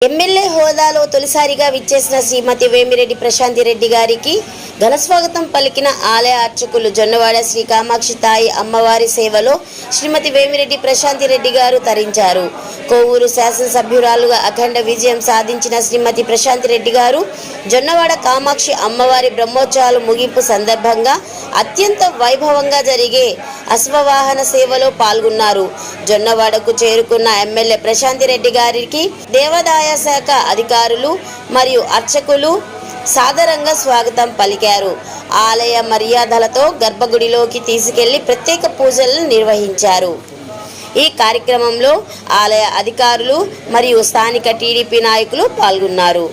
MLA హోదాలో తొలిసారిగా విచ్చేసిన శ్రీమతి వేమిరెడ్డి ప్రశాంతి రెడ్డి గారికి ఘనస్వాగతం పలికిన ఆలయ అర్చకులు. జొన్నవాడ శ్రీ కామాక్షి తాయి అమ్మవారి సేవలో శ్రీమతి వేమిరెడ్డి ప్రశాంతి రెడ్డి గారు తరించారు. కోవూరు శాసనసభ్యురాలుగా అఖండ విజయం సాధించిన శ్రీమతి ప్రశాంతి రెడ్డి గారు జొన్నవాడ కామాక్షి అమ్మవారి బ్రహ్మోత్సవాలు ముగింపు సందర్భంగా అత్యంత వైభవంగా జరిగే అశ్వవాహన సేవలో పాల్గొన్నారు. జొన్నవాడకు చేరుకున్న ఎమ్మెల్యే ప్రశాంతి రెడ్డి గారికి దేవాదాయ శాఖ అధికారులు మరియు అర్చకులు సాదరంగా స్వాగతం పలికారు. ఆలయ మర్యాదలతో గర్భగుడిలోకి తీసుకెళ్లి ప్రత్యేక పూజలను నిర్వహించారు. ఈ కార్యక్రమంలో ఆలయ అధికారులు మరియు స్థానిక టీడీపీ నాయకులు పాల్గొన్నారు.